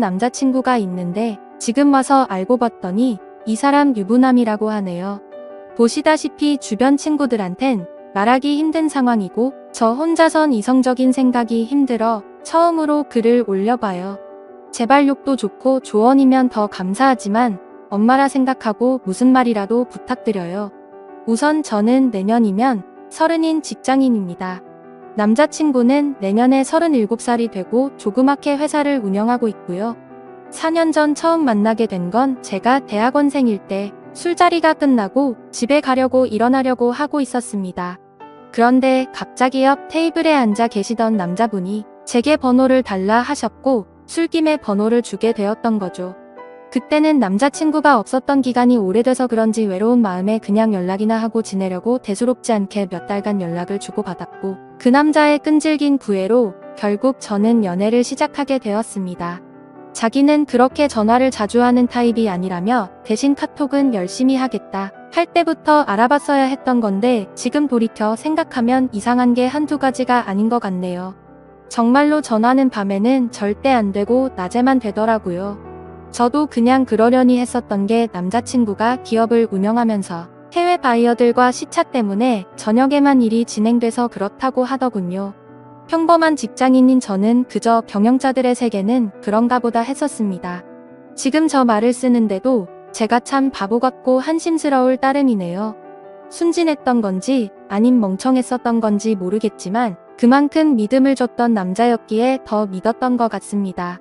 남자친구가 있는데 지금 와서 알고 봤더니 이 사람 유부남이라고 하네요. 보시다시피 주변 친구들한텐 말하기 힘든 상황이고 저 혼자선 이성적인 생각이 힘들어 처음으로 글을 올려봐요. 제발 욕도 좋고 조언이면 더 감사하지만 엄마라 생각하고 무슨 말이라도 부탁드려요. 우선 저는 내년이면 30인 직장인입니다. 남자친구는 내년에 37살이 되고 조그맣게 회사를 운영하고 있고요. 4년 전 처음 만나게 된 건 제가 대학원생일 때 술자리가 끝나고 집에 가려고 일어나려고 하고 있었습니다. 그런데 갑자기 옆 테이블에 앉아 계시던 남자분이 제게 번호를 달라 하셨고 술김에 번호를 주게 되었던 거죠. 그때는 남자친구가 없었던 기간이 오래돼서 그런지 외로운 마음에 그냥 연락이나 하고 지내려고 대수롭지 않게 몇 달간 연락을 주고받았고 그 남자의 끈질긴 구애로 결국 저는 연애를 시작하게 되었습니다. 자기는 그렇게 전화를 자주 하는 타입이 아니라며 대신 카톡은 열심히 하겠다 할 때부터 알아봤어야 했던 건데 지금 돌이켜 생각하면 이상한 게 한두 가지가 아닌 것 같네요. 정말로 전화는 밤에는 절대 안 되고 낮에만 되더라고요. 저도 그냥 그러려니 했었던 게 남자친구가 기업을 운영하면서 해외 바이어들과 시차 때문에 저녁에만 일이 진행돼서 그렇다고 하더군요. 평범한 직장인인 저는 그저 경영자들의 세계는 그런가 보다 했었습니다. 지금 저 말을 쓰는데도 제가 참 바보 같고 한심스러울 따름이네요. 순진했던 건지 아님 멍청했었던 건지 모르겠지만 그만큼 믿음을 줬던 남자였기에 더 믿었던 것 같습니다.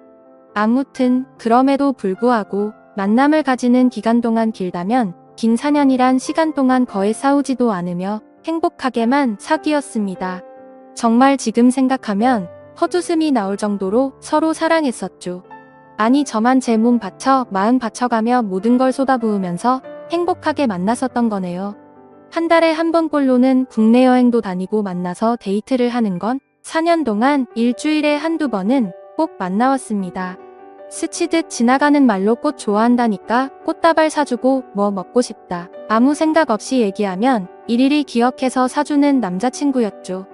아무튼 그럼에도 불구하고 만남을 가지는 기간 동안 길다면 긴 4년이란 시간 동안 거의 싸우지도 않으며 행복하게만 사귀었습니다. 정말 지금 생각하면 헛웃음이 나올 정도로 서로 사랑했었죠. 아니 저만 제 몸 바쳐 마음 바쳐가며 모든 걸 쏟아부으면서 행복하게 만났었던 거네요. 한 달에 한 번꼴로는 국내 여행도 다니고 만나서 데이트를 하는 건 4년 동안 일주일에 한두 번은 꼭 만나왔습니다. 스치듯 지나가는 말로 꽃 좋아한다니까 꽃다발 사주고 뭐 먹고 싶다. 아무 생각 없이 얘기하면 일일이 기억해서 사주는 남자친구였죠.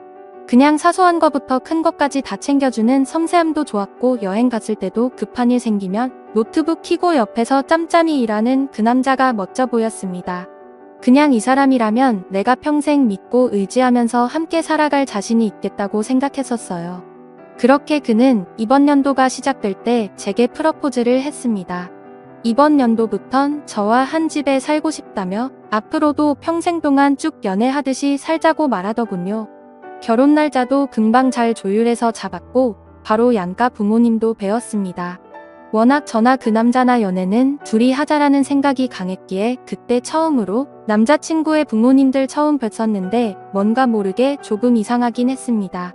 그냥 사소한 거부터 큰 것까지 다 챙겨주는 섬세함도 좋았고 여행 갔을 때도 급한 일 생기면 노트북 켜고 옆에서 짬짬이 일하는 그 남자가 멋져 보였습니다. 그냥 이 사람이라면 내가 평생 믿고 의지하면서 함께 살아갈 자신이 있겠다고 생각했었어요. 그렇게 그는 이번 연도가 시작될 때 제게 프러포즈를 했습니다. 이번 연도부턴 저와 한 집에 살고 싶다며 앞으로도 평생 동안 쭉 연애하듯이 살자고 말하더군요. 결혼 날짜도 금방 잘 조율해서 잡았고 바로 양가 부모님도 배웠습니다. 워낙 저나 그 남자나 연애는 둘이 하자라는 생각이 강했기에 그때 처음으로 남자친구의 부모님들 처음 뵀었는데 뭔가 모르게 조금 이상하긴 했습니다.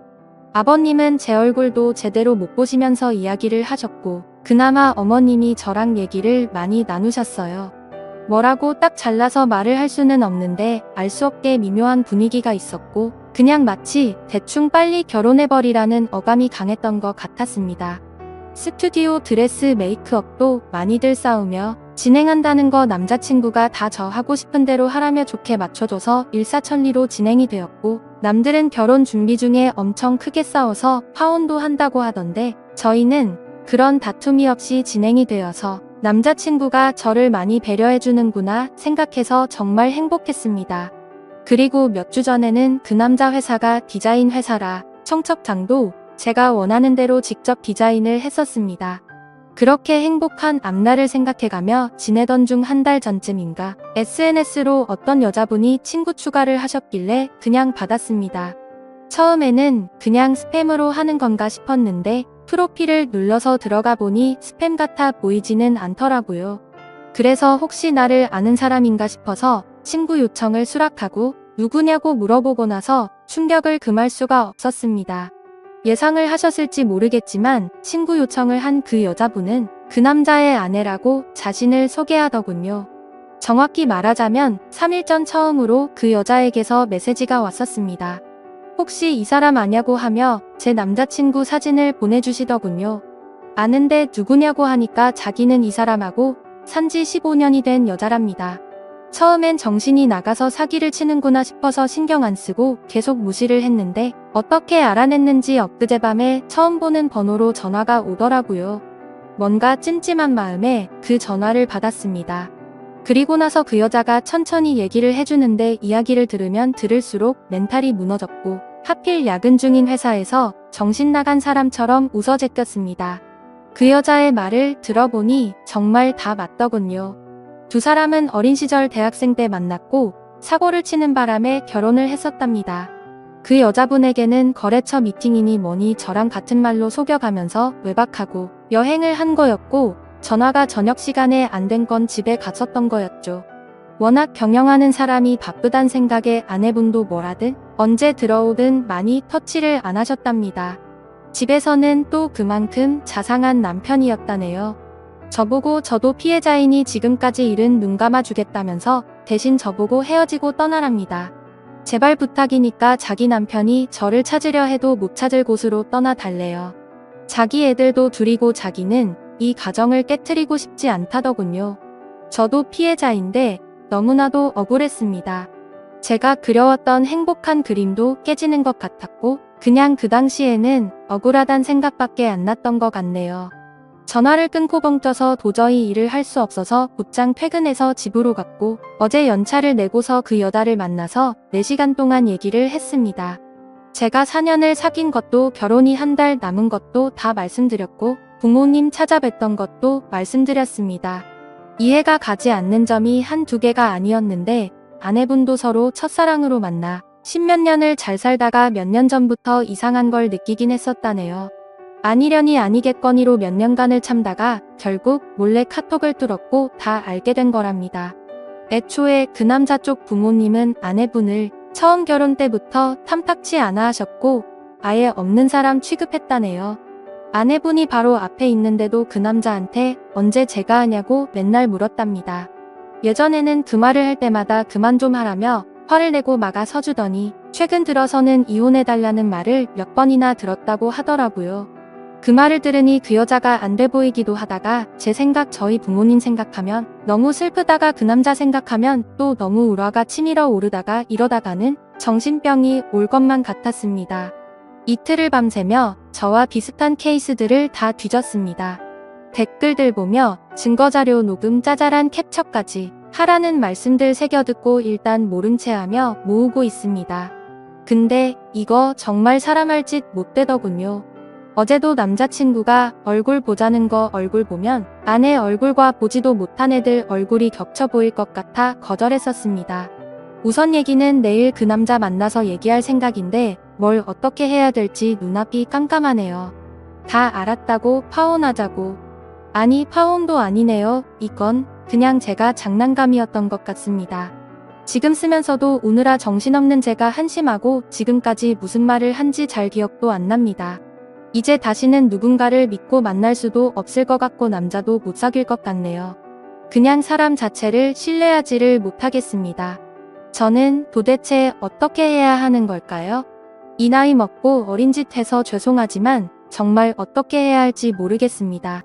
아버님은 제 얼굴도 제대로 못 보시면서 이야기를 하셨고 그나마 어머님이 저랑 얘기를 많이 나누셨어요. 뭐라고 딱 잘라서 말을 할 수는 없는데 알 수 없게 미묘한 분위기가 있었고 그냥 마치 대충 빨리 결혼해버리라는 어감이 강했던 것 같았습니다. 스튜디오 드레스 메이크업도 많이들 싸우며 진행한다는 거 남자친구가 다 저 하고 싶은 대로 하라며 좋게 맞춰줘서 일사천리로 진행이 되었고 남들은 결혼 준비 중에 엄청 크게 싸워서 파혼도 한다고 하던데 저희는 그런 다툼이 없이 진행이 되어서 남자친구가 저를 많이 배려해주는구나 생각해서 정말 행복했습니다. 그리고 몇 주 전에는 그 남자 회사가 디자인 회사라 청첩장도 제가 원하는 대로 직접 디자인을 했었습니다. 그렇게 행복한 앞날을 생각해가며 지내던 중 한 달 전쯤인가 SNS로 어떤 여자분이 친구 추가를 하셨길래 그냥 받았습니다. 처음에는 그냥 스팸으로 하는 건가 싶었는데 프로필을 눌러서 들어가 보니 스팸 같아 보이지는 않더라고요. 그래서 혹시 나를 아는 사람인가 싶어서 친구 요청을 수락하고 누구냐고 물어보고 나서 충격을 금할 수가 없었습니다. 예상을 하셨을지 모르겠지만 친구 요청을 한 그 여자분은 그 남자의 아내라고 자신을 소개하더군요. 정확히 말하자면 3일 전 처음으로 그 여자에게서 메시지가 왔었습니다. 혹시 이 사람 아냐고 하며 제 남자친구 사진을 보내주시더군요. 아는데 누구냐고 하니까 자기는 이 사람하고 산지 15년이 된 여자랍니다. 처음엔 정신이 나가서 사기를 치는구나 싶어서 신경 안 쓰고 계속 무시를 했는데 어떻게 알아냈는지 엊그제 밤에 처음 보는 번호로 전화가 오더라고요. 뭔가 찜찜한 마음에 그 전화를 받았습니다. 그리고 나서 그 여자가 천천히 얘기를 해주는데 이야기를 들으면 들을수록 멘탈이 무너졌고 하필 야근 중인 회사에서 정신 나간 사람처럼 웃어 제꼈습니다. 그 여자의 말을 들어보니 정말 다 맞더군요. 두 사람은 어린 시절 대학생 때 만났고 사고를 치는 바람에 결혼을 했었답니다. 그 여자분에게는 거래처 미팅이니 뭐니 저랑 같은 말로 속여가면서 외박하고 여행을 한 거였고 전화가 저녁 시간에 안 된 건 집에 갔었던 거였죠. 워낙 경영하는 사람이 바쁘단 생각에 아내분도 뭐라든 언제 들어오든 많이 터치를 안 하셨답니다. 집에서는 또 그만큼 자상한 남편이었다네요. 저보고 저도 피해자이니 지금까지 일은 눈 감아주겠다면서 대신 저보고 헤어지고 떠나랍니다. 제발 부탁이니까 자기 남편이 저를 찾으려 해도 못 찾을 곳으로 떠나달래요. 자기 애들도 둘이고 자기는 이 가정을 깨트리고 싶지 않다더군요. 저도 피해자인데 너무나도 억울했습니다. 제가 그려왔던 행복한 그림도 깨지는 것 같았고 그냥 그 당시에는 억울하단 생각밖에 안 났던 것 같네요. 전화를 끊고 벙 떠서 도저히 일을 할 수 없어서 곧장 퇴근해서 집으로 갔고 어제 연차를 내고서 그 여자를 만나서 4시간 동안 얘기를 했습니다. 제가 4년을 사귄 것도 결혼이 한 달 남은 것도 다 말씀드렸고 부모님 찾아뵀던 것도 말씀드렸습니다. 이해가 가지 않는 점이 한두 개가 아니었는데 아내분도 서로 첫사랑으로 만나 10몇 년을 잘 살다가 몇 년 전부터 이상한 걸 느끼긴 했었다네요. 아니려니 아니겠거니로 몇 년간을 참다가 결국 몰래 카톡을 뚫었고 다 알게 된 거랍니다. 애초에 그 남자 쪽 부모님은 아내분을 처음 결혼 때부터 탐탁치 않아 하셨고 아예 없는 사람 취급했다네요. 아내분이 바로 앞에 있는데도 그 남자한테 언제 제가 하냐고 맨날 물었답니다. 예전에는 그 말을 할 때마다 그만 좀 하라며 화를 내고 막아 서주더니 최근 들어서는 이혼해달라는 말을 몇 번이나 들었다고 하더라고요. 그 말을 들으니 그 여자가 안 돼 보이기도 하다가 제 생각 저희 부모님 생각하면 너무 슬프다가 그 남자 생각하면 또 너무 울화가 치밀어 오르다가 이러다가는 정신병이 올 것만 같았습니다. 이틀을 밤새며 저와 비슷한 케이스들을 다 뒤졌습니다. 댓글들 보며 증거자료 녹음 짜잘한 캡처까지 하라는 말씀들 새겨듣고 일단 모른 채 하며 모으고 있습니다. 근데 이거 정말 사람 할 짓 못 되더군요. 어제도 남자친구가 얼굴 보자는 거 얼굴 보면 아내 얼굴과 보지도 못한 애들 얼굴이 겹쳐 보일 것 같아 거절했었습니다. 우선 얘기는 내일 그 남자 만나서 얘기할 생각인데 뭘 어떻게 해야 될지 눈앞이 깜깜하네요. 다 알았다고 파혼하자고. 아니 파혼도 아니네요. 이건 그냥 제가 장난감이었던 것 같습니다. 지금 쓰면서도 우느라 정신없는 제가 한심하고 지금까지 무슨 말을 한지 잘 기억도 안 납니다. 이제 다시는 누군가를 믿고 만날 수도 없을 것 같고 남자도 못 사귈 것 같네요. 그냥 사람 자체를 신뢰하지를 못하겠습니다. 저는 도대체 어떻게 해야 하는 걸까요? 이 나이 먹고 어린 짓 해서 죄송하지만 정말 어떻게 해야 할지 모르겠습니다.